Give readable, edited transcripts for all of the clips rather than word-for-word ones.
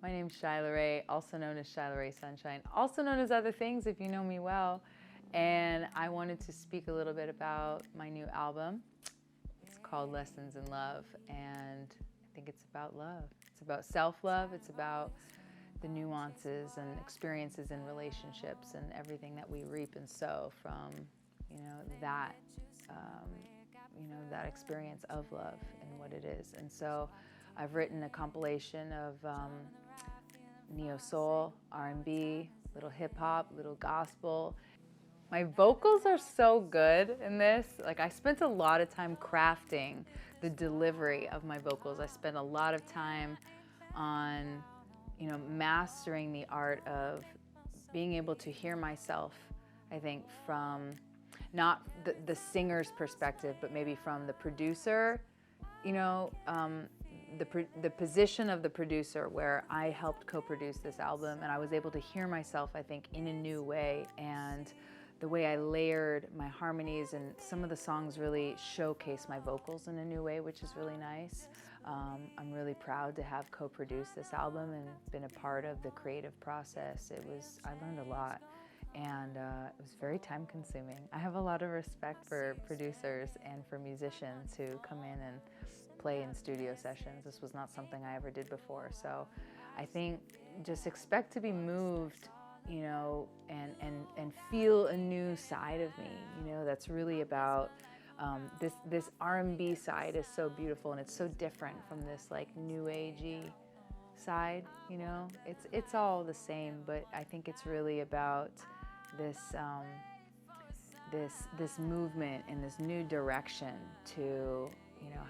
My name's Shylah Ray, also known as Shylah Ray Sunshine, also known as other things if you know me well. And I wanted to speak a little bit about my new album. It's called Lessons in Love, and I think it's about love. It's about self-love. It's about the nuances and experiences in relationships and everything that we reap and sow from, that, that experience of love and what it is. And so I've written a compilation of neo-soul, R&B, little hip-hop, little gospel. My vocals are so good in this. Like, I spent a lot of time crafting the delivery of my vocals. I spent a lot of time on, mastering the art of being able to hear myself, I think, from not the singer's perspective, but maybe from the producer, the position of the producer, where I helped co-produce this album, and I was able to hear myself, I think, in a new way. And the way I layered my harmonies, and some of the songs really showcase my vocals in a new way, which is really nice. I'm really proud to have co-produced this album and been a part of the creative process. I learned a lot, and it was very time consuming. I have a lot of respect for producers and for musicians who come in and play in studio sessions. This was not something I ever did before. So I think just expect to be moved, and feel a new side of me, that's really about this R&B side is so beautiful, and it's so different from this like new agey side, It's all the same, but I think it's really about this this movement and this new direction to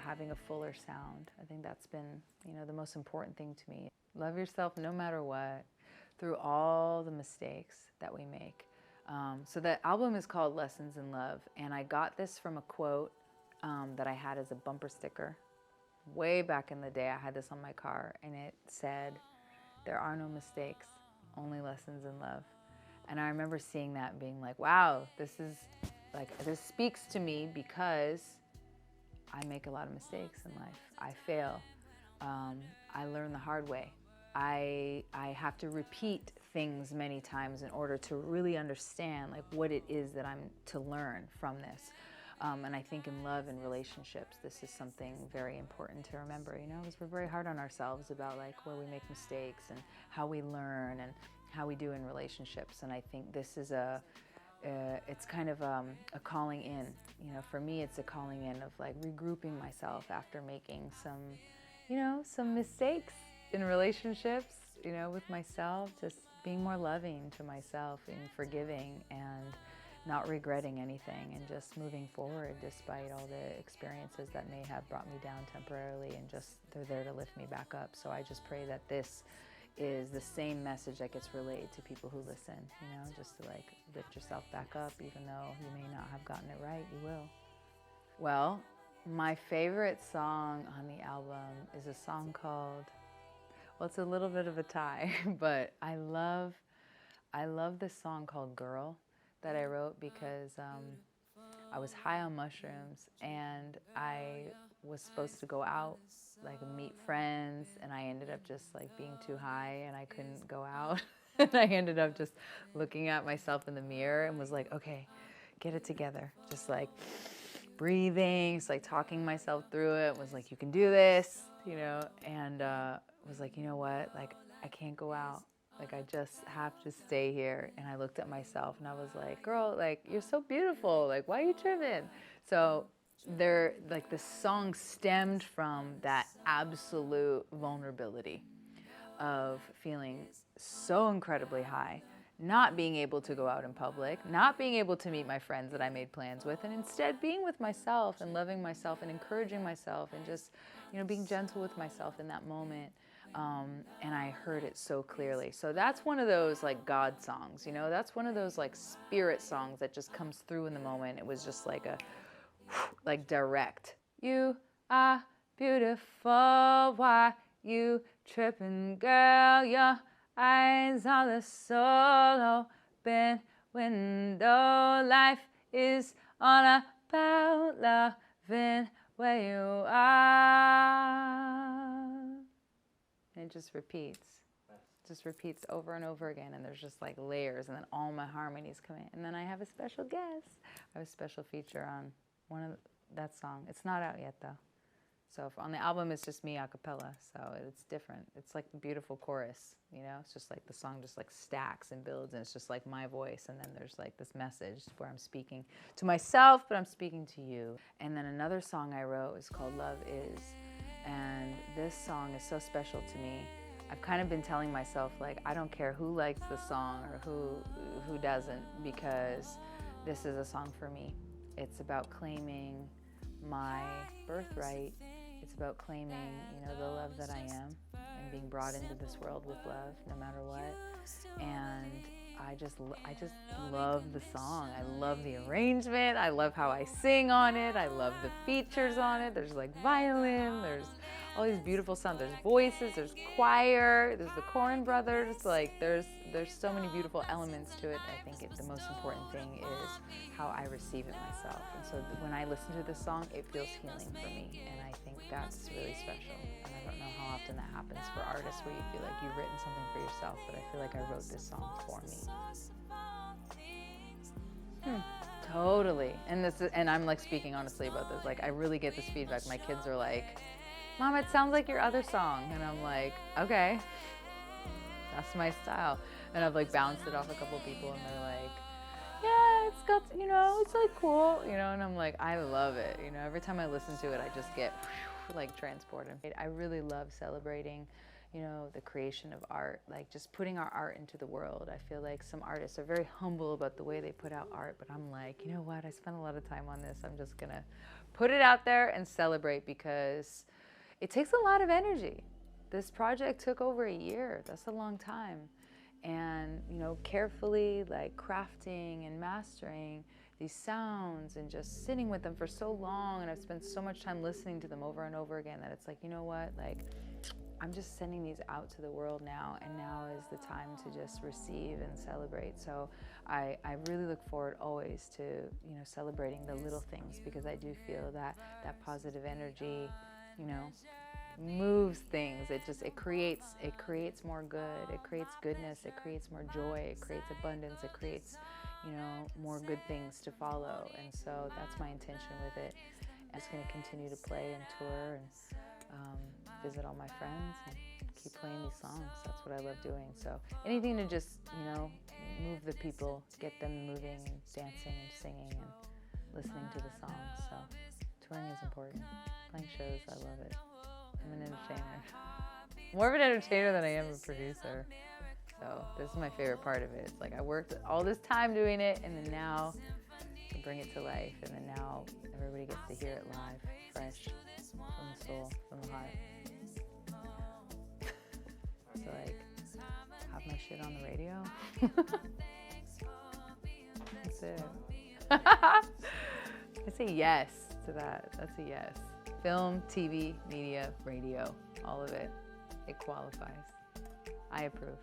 having a fuller sound. I think that's been, the most important thing to me. Love yourself no matter what, through all the mistakes that we make. So the album is called Lessons in Love, and I got this from a quote that I had as a bumper sticker. Way back in the day, I had this on my car, and it said, "There are no mistakes, only lessons in love." And I remember seeing that and being like, wow, this speaks to me, because I make a lot of mistakes in life. I fail. I learn the hard way. I have to repeat things many times in order to really understand what it is that I'm to learn from this. And I think in love and relationships, this is something very important to remember, because we're very hard on ourselves about where we make mistakes and how we learn and how we do in relationships. And I think this is it's kind of a calling in. For me, it's a calling in of regrouping myself after making some mistakes in relationships, with myself, just being more loving to myself and forgiving and not regretting anything, and just moving forward despite all the experiences that may have brought me down temporarily, and just they're there to lift me back up. So I just pray that this is the same message that gets relayed to people who listen, just to lift yourself back up. Even though you may not have gotten it right, you will. Well, my favorite song on the album is a song called, well, it's a little bit of a tie, but I love this song called Girl that I wrote because I was high on mushrooms, and I was supposed to go out, meet friends, and I ended up just being too high, and I couldn't go out. And I ended up just looking at myself in the mirror and was like, okay, get it together. Just breathing, just talking myself through it. Was you can do this, and was you know what, I can't go out. I just have to stay here. And I looked at myself and I was like, girl, you're so beautiful. Why are you tripping? So the song stemmed from that absolute vulnerability of feeling so incredibly high, not being able to go out in public, not being able to meet my friends that I made plans with, and instead being with myself and loving myself and encouraging myself and just, being gentle with myself in that moment. And I heard it so clearly. So that's one of those God songs, that's one of those spirit songs that just comes through in the moment. It was just direct. You are beautiful, why you tripping, girl? Your eyes are the soul open window. Life is all about loving where you are. And it just repeats. Just repeats over and over again, and there's just like layers, and then all my harmonies come in. And then I have a special guest. I have a special feature on that song. It's not out yet though. So on the album, it's just me a cappella, so it's different. It's like the beautiful chorus, you know? It's just like the song just like stacks and builds, and it's just like my voice, and then there's like this message where I'm speaking to myself, but I'm speaking to you. And then another song I wrote is called Love Is, and this song is so special to me. I've kind of been telling myself, like, I don't care who likes the song or who doesn't, because this is a song for me. It's about claiming my birthright. It's about claiming, you know, the love that I am and being brought into this world with love, no matter what. And I just love the song. I love the arrangement. I love how I sing on it. I love the features on it. There's like violin. There's all these beautiful sounds. There's voices. There's choir. There's the Corin brothers. Like there's so many beautiful elements to it. I think the most important thing is how I receive it myself. And so when I listen to this song, it feels healing for me. And I think that's really special. And I don't know how often that happens for artists, where you feel like you've written something for yourself, but I feel like I wrote this song for me. Totally. And I'm like speaking honestly about this. Like I really get this feedback. My kids are like, Mom, it sounds like your other song. And I'm like, okay, that's my style. And I've like bounced it off a couple people, and they're like, yeah, it's got, you know, it's like cool, you know, and I'm like, I love it. You know, every time I listen to it, I just get like transported. I really love celebrating, you know, the creation of art, like just putting our art into the world. I feel like some artists are very humble about the way they put out art, but I'm like, you know what, I spent a lot of time on this. I'm just gonna put it out there and celebrate, because it takes a lot of energy. This project took over a year. That's a long time. And, you know, carefully like crafting and mastering these sounds and just sitting with them for so long. And I've spent so much time listening to them over and over again that it's like, you know what, like I'm just sending these out to the world now, and now is the time to just receive and celebrate. So I really look forward always to, you know, celebrating the little things, because I do feel that that positive energy, you know, moves things. It creates more good. It creates goodness. It creates more joy. It creates abundance. It creates, you know, more good things to follow. And so that's my intention with it. I'm just going to continue to play and tour and visit all my friends and keep playing these songs. That's what I love doing. So anything to just, you know, move the people, get them moving and dancing and singing and listening to the songs. So touring is important. Playing shows, I love it. I'm an entertainer. More of an entertainer than I am a producer. So this is my favorite part of it. It's like I worked all this time doing it, and then now I can bring it to life, and then now everybody gets to hear it live, fresh, from the soul, from the heart. So like, have my shit on the radio. That's it. I say yes to that. That's a yes. Film, TV, media, radio, all of it. It qualifies. I approve.